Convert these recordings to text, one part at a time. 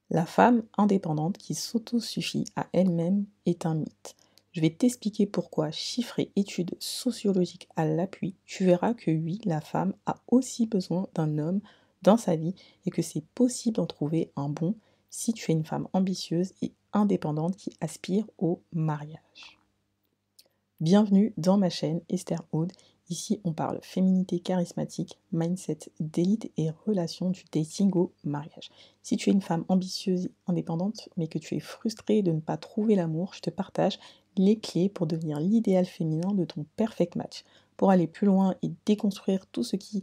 La femme indépendante qui s'autosuffit à elle-même est un mythe. Je vais t'expliquer pourquoi, chiffres et études sociologiques à l'appui, tu verras que oui, la femme a aussi besoin d'un homme dans sa vie et que c'est possible d'en trouver un bon si tu es une femme ambitieuse et indépendante qui aspire au mariage. Bienvenue dans ma chaîne Esther Aude. Ici, on parle féminité charismatique, mindset d'élite et relations du dating au mariage. Si tu es une femme ambitieuse et indépendante, mais que tu es frustrée de ne pas trouver l'amour, je te partage les clés pour devenir l'idéal féminin de ton perfect match. Pour aller plus loin et déconstruire tout ce qui,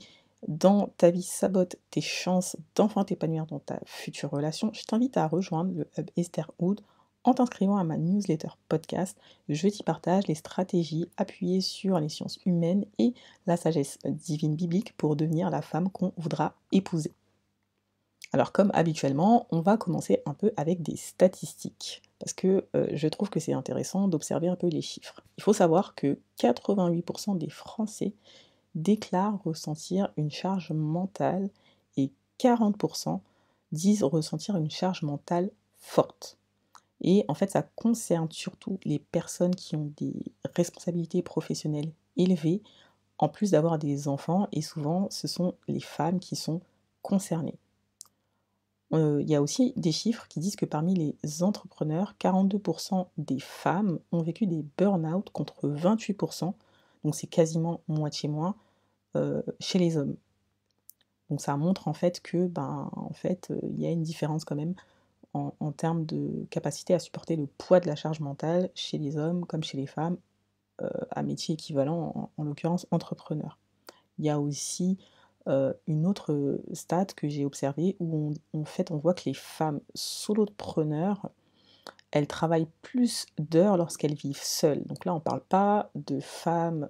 dans ta vie, sabote tes chances d'enfin t'épanouir dans ta future relation, je t'invite à rejoindre le Hub Esther Aude en t'inscrivant à ma newsletter podcast. Je t'y partage les stratégies appuyées sur les sciences humaines et la sagesse divine biblique pour devenir la femme qu'on voudra épouser. Alors comme habituellement, on va commencer un peu avec des statistiques, parce que je trouve que c'est intéressant d'observer un peu les chiffres. Il faut savoir que 88% des Français déclarent ressentir une charge mentale et 40% disent ressentir une charge mentale forte. Et en fait, ça concerne surtout les personnes qui ont des responsabilités professionnelles élevées, en plus d'avoir des enfants, et souvent, ce sont les femmes qui sont concernées. Il y a aussi des chiffres qui disent que parmi les entrepreneurs, 42% des femmes ont vécu des burn-out contre 28%, donc c'est quasiment moitié moins chez les hommes. Donc ça montre en fait que, il y a une différence quand même en termes de capacité à supporter le poids de la charge mentale chez les hommes comme chez les femmes, à métier équivalent, en l'occurrence entrepreneur. Il y a aussi une autre stat que j'ai observée où on voit que les femmes solopreneurs, elles travaillent plus d'heures lorsqu'elles vivent seules. Donc là, on ne parle pas de femmes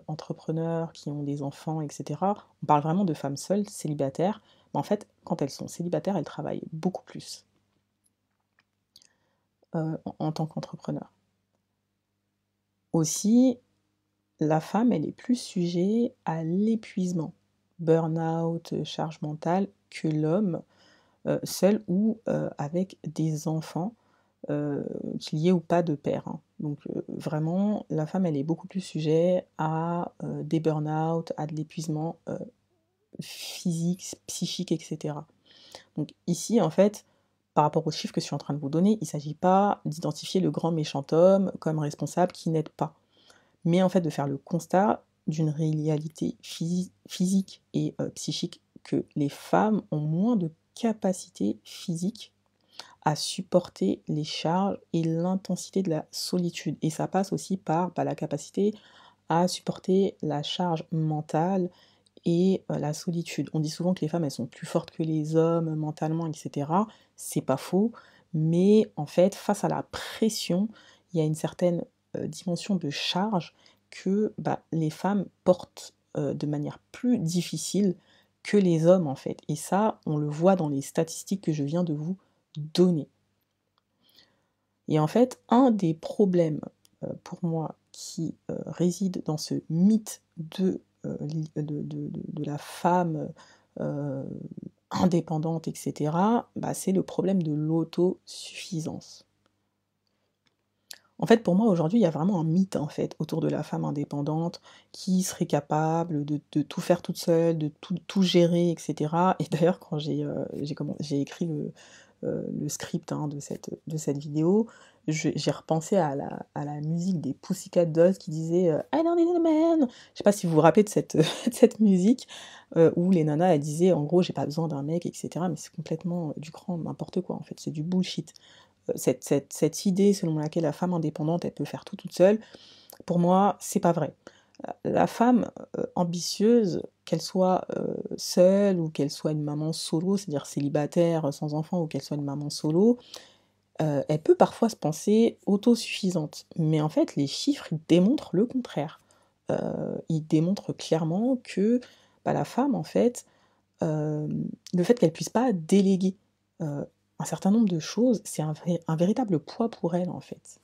entrepreneurs qui ont des enfants, etc. On parle vraiment de femmes seules, célibataires. Mais en fait, quand elles sont célibataires, elles travaillent beaucoup plus en tant qu'entrepreneur. Aussi, la femme, elle est plus sujet à l'épuisement, burn-out, charge mentale, que l'homme, seul ou avec des enfants, qu'il y ait ou pas de père, hein. Donc vraiment, la femme, elle est beaucoup plus sujet à des burn-out, à de l'épuisement physique, psychique, etc. Donc ici, en fait, par rapport aux chiffres que je suis en train de vous donner, il ne s'agit pas d'identifier le grand méchant homme comme responsable qui n'aide pas, mais en fait de faire le constat d'une réalité physique et psychique, que les femmes ont moins de capacité physique à supporter les charges et l'intensité de la solitude. Et ça passe aussi par la capacité à supporter la charge mentale et la solitude. On dit souvent que les femmes, elles sont plus fortes que les hommes mentalement, etc. C'est pas faux, mais en fait, face à la pression, il y a une certaine dimension de charge que les femmes portent de manière plus difficile que les hommes, en fait. Et ça, on le voit dans les statistiques que je viens de vous donner. Et en fait, un des problèmes pour moi qui réside dans ce mythe de la femme indépendante, etc., c'est le problème de l'autosuffisance. En fait, pour moi, aujourd'hui, il y a vraiment un mythe, en fait, autour de la femme indépendante qui serait capable de tout faire toute seule, de tout gérer, etc. Et d'ailleurs, quand j'ai écrit le script, hein, de cette vidéo, j'ai repensé à la musique des Pussycat Dolls qui disait I don't need a man. Je sais pas si vous vous rappelez de de cette musique où les nanas, elles disaient en gros, j'ai pas besoin d'un mec, etc. Mais c'est complètement du grand n'importe quoi, en fait, c'est du bullshit. Cette idée selon laquelle la femme indépendante, elle peut faire tout toute seule, pour moi, c'est pas vrai. La femme ambitieuse, qu'elle soit seule ou qu'elle soit une maman solo, c'est-à-dire célibataire, sans enfant, ou qu'elle soit une maman solo, elle peut parfois se penser autosuffisante. Mais en fait, les chiffres, ils démontrent le contraire. Ils démontrent clairement que la femme, en fait, le fait qu'elle puisse pas déléguer un certain nombre de choses, c'est un véritable poids pour elle, en fait.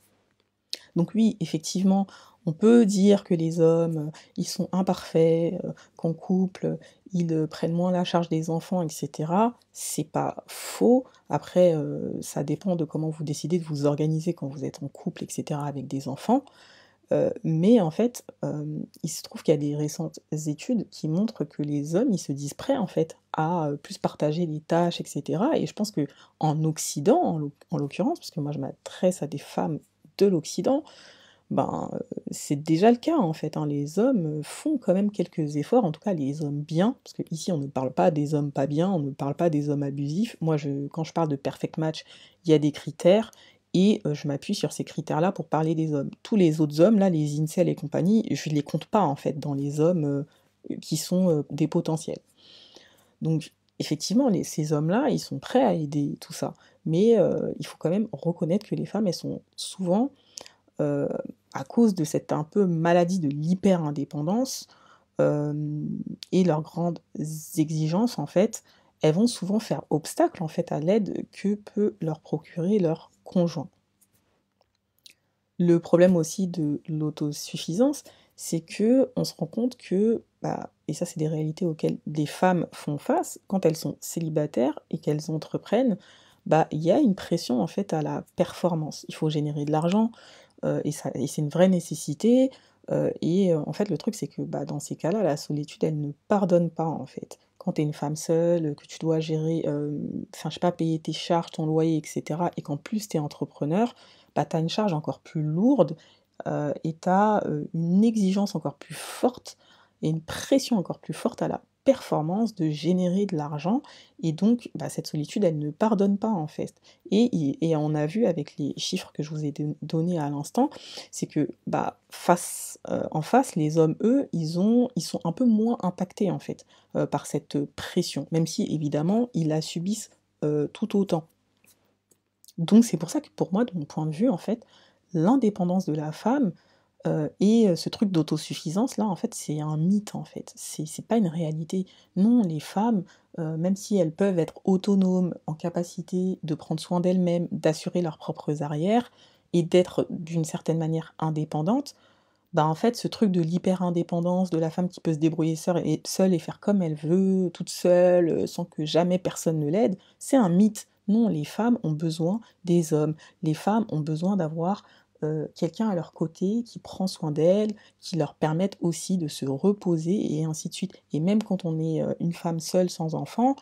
Donc oui, effectivement, On peut dire que les hommes, ils sont imparfaits, qu'en couple, ils, prennent moins la charge des enfants et cetera. C'est pas faux. Après, ça dépend de comment vous décidez de vous organiser quand vous êtes en couple et cetera avec des enfants. Mais en fait, il se trouve qu'il y a des récentes études qui montrent que les hommes, ils se disent prêts en fait à, plus partager les tâches et cetera et je pense qu'en Occident, en l'occurrence, parce que moi je m'adresse à des femmes de l'Occident, ben, c'est déjà le cas en fait, hein. Les hommes, font quand même quelques efforts, en tout cas les hommes bien, parce qu'ici on ne parle pas des hommes pas bien, on ne parle pas des hommes abusifs. Moi quand je parle de perfect match, il y a des critères et je m'appuie sur ces critères-là pour parler des hommes. Tous les autres hommes là, les incels et compagnie, je les compte pas en fait dans les hommes, qui sont, des potentiels. Donc effectivement, ces hommes-là, ils sont prêts à aider tout ça, mais il faut quand même reconnaître que les femmes, elles sont souvent heu, à cause de cette un peu maladie de l'hyper-indépendance, et leurs grandes exigences en fait, elles vont souvent faire obstacle en fait à l'aide que peut leur procurer leur conjoint. Le problème aussi de l'autosuffisance, c'est que on se rend compte que, bah et ça c'est des réalités auxquelles des femmes font face, quand elles sont célibataires et qu'elles entreprennent, bah, il y a une pression en fait à la performance. Il faut générer de l'argent, et c'est une vraie nécessité, en fait, le truc, c'est que, bah, dans ces cas-là, la solitude, elle ne pardonne pas, en fait. Quand tu es une femme seule, que tu dois gérer, enfin, je sais pas, payer tes charges, ton loyer et cetera et qu'en plus tu es entrepreneur, bah, tu as une charge encore plus lourde, et tu as, une exigence encore plus forte et une pression encore plus forte à la performance de générer de l'argent et donc, bah, cette solitude, elle ne pardonne pas, en fait et on a vu avec les chiffres que je vous ai donnés à l'instant, c'est que, bah, en face, les hommes, eux, ils sont un peu moins impactés, en fait, par cette, pression, même si évidemment, ils la subissent, tout autant. Donc c'est pour ça que pour moi, de mon point de vue, en fait, l'indépendance de la femme, ce truc d'autosuffisance là, en fait, c'est un mythe, en fait. C'est pas une réalité. Non, les femmes, même si elles peuvent être autonomes, en capacité de prendre soin d'elles-mêmes, d'assurer leurs propres arrières et d'être d'une certaine manière indépendantes, bah, en fait, ce truc de l'hyper-indépendance, de la femme qui peut se débrouiller seule et faire comme elle veut, toute seule, sans que jamais personne ne l'aide, c'est un mythe. Non, les femmes ont besoin des hommes. Les femmes ont besoin d'avoir, quelqu'un à leur côté qui prend soin d'elles, qui leur permette aussi de se reposer et ainsi de suite. Et même quand on est, une femme seule sans enfant,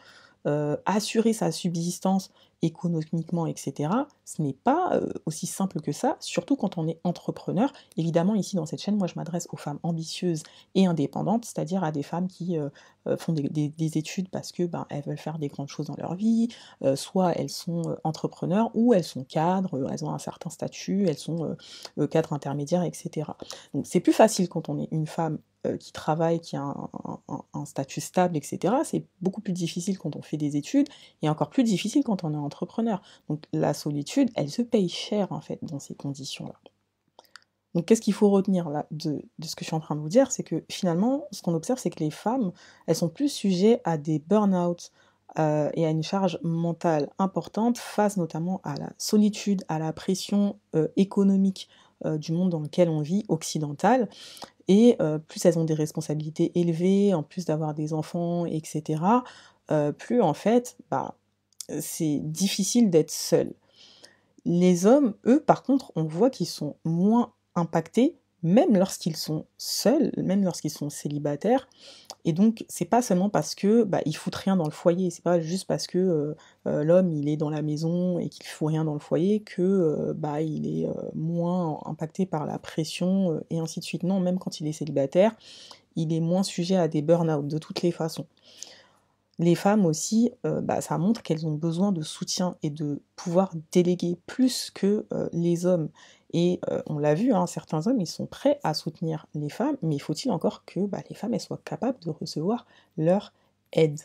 assurer sa subsistance économiquement et cetera, ce n'est pas, aussi simple que ça, surtout quand on est entrepreneur. Évidemment, ici, dans cette chaîne, moi, je m'adresse aux femmes ambitieuses et indépendantes, c'est-à-dire à des femmes qui, font des études parce que, ben, elles veulent faire des grandes choses dans leur vie, soit elles sont, entrepreneurs ou elles sont cadres, elles ont un certain statut, elles sont, cadres intermédiaires et cetera. Donc c'est plus facile quand on est une femme, qui travaille, qui a un statut stable et cetera. C'est beaucoup plus difficile quand on fait des études et encore plus difficile quand on est entrepreneur. Donc la solitude, elle se paye cher, en fait, dans ces conditions-là. Donc qu'est-ce qu'il faut retenir là de ce que je suis en train de vous dire? C'est que finalement, ce qu'on observe, c'est que les femmes, elles sont plus sujets à des burn-out, et à une charge mentale importante face notamment à la solitude, à la pression, économique, du monde dans lequel on vit, occidental et plus elles ont des responsabilités élevées, en plus d'avoir des enfants et cetera, plus en fait, bah, c'est difficile d'être seul. Les hommes, eux, par contre, on voit qu'ils sont moins impactés, même lorsqu'ils sont seuls, même lorsqu'ils sont célibataires et donc c'est pas seulement parce que, bah, ils foutent rien dans le foyer, c'est pas juste parce que, l'homme, il est dans la maison et qu'il fout rien dans le foyer que, bah, il est, moins impacté par la pression, et ainsi de suite. Non, même quand il est célibataire, il est moins sujet à des burn-out de toutes les façons. Les femmes aussi, bah, ça montre qu'elles ont besoin de soutien et de pouvoir déléguer plus que, les hommes et on l'a vu, hein, certains hommes, ils sont prêts à soutenir les femmes, mais faut-il encore que, bah, les femmes, elles soient capables de recevoir leur aide.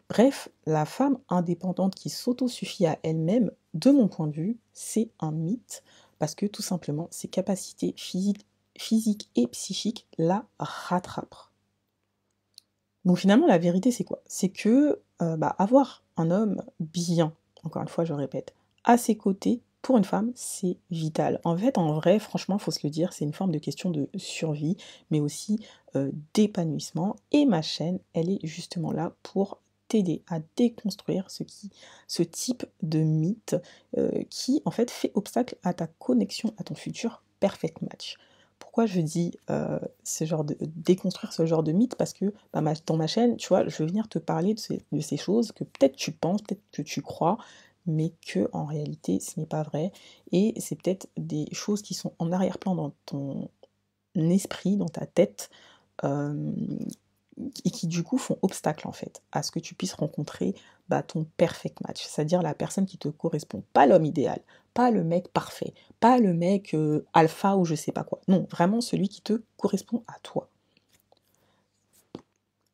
Bref, la femme indépendante qui s'autosuffit à elle-même, de mon point de vue, c'est un mythe parce que tout simplement ses capacités physiques et psychiques la rattrapent. Donc finalement, la vérité, c'est quoi? C'est que, bah, avoir un homme bien, encore une fois, je répète, à ses côtés, pour une femme, c'est vital. En fait, en vrai, franchement, faut se le dire, c'est une forme de question de survie, mais aussi d'épanouissement. Et ma chaîne, elle est justement là pour t'aider à déconstruire ce type de mythe qui, en fait, fait obstacle à ta connexion à ton futur perfect match. Pourquoi je dis ce genre de déconstruire ce genre de mythe? Parce que bah, dans ma chaîne, tu vois, je vais venir te parler de ces choses que peut-être tu penses, peut-être que tu crois, mais que en réalité, ce n'est pas vrai. Et c'est peut-être des choses qui sont en arrière-plan dans ton esprit, dans ta tête, hem, et qui du coup font obstacle en fait à ce que tu puisses rencontrer, bah, ton perfect match. C'est-à-dire la personne qui te correspond. Pas l'homme idéal, pas le mec parfait, pas le mec, alpha ou je sais pas quoi. Non, vraiment celui qui te correspond à toi.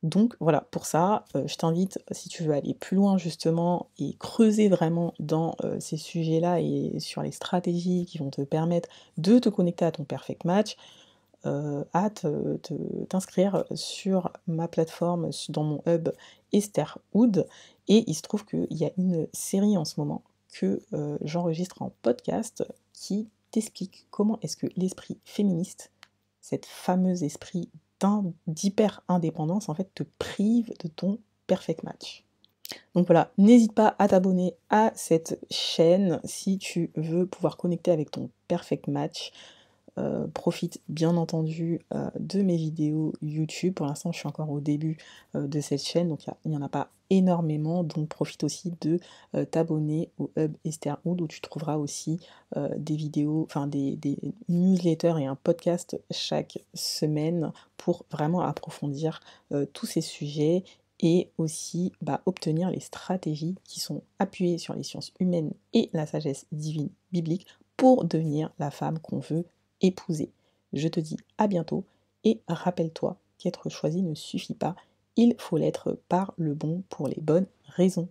Donc voilà, pour ça, je t'invite, si tu veux aller plus loin justement et creuser vraiment dans, ces sujets-là et sur les stratégies qui vont te permettre de te connecter à ton perfect match, à t'inscrire sur ma plateforme, dans mon hub Estherhood. Et il se trouve qu'il y a une série en ce moment que, j'enregistre en podcast qui t'explique comment est-ce que l'esprit féministe, cet fameux esprit d'hyper-indépendance, en fait, te prive de ton perfect match. Donc voilà, n'hésite pas à t'abonner à cette chaîne si tu veux pouvoir connecter avec ton perfect match. Profite bien entendu de mes vidéos YouTube. Pour l'instant, je suis encore au début de cette chaîne, donc il n'y en a pas énormément. Donc profite aussi de t'abonner au Hub Estherhood où tu trouveras aussi des vidéos, enfin des newsletters et un podcast chaque semaine pour vraiment approfondir tous ces sujets et aussi bah, obtenir les stratégies qui sont appuyées sur les sciences humaines et la sagesse divine biblique pour devenir la femme qu'on veut épouser. Je te dis à bientôt et rappelle-toi qu'être choisi ne suffit pas, il faut l'être par le bon pour les bonnes raisons.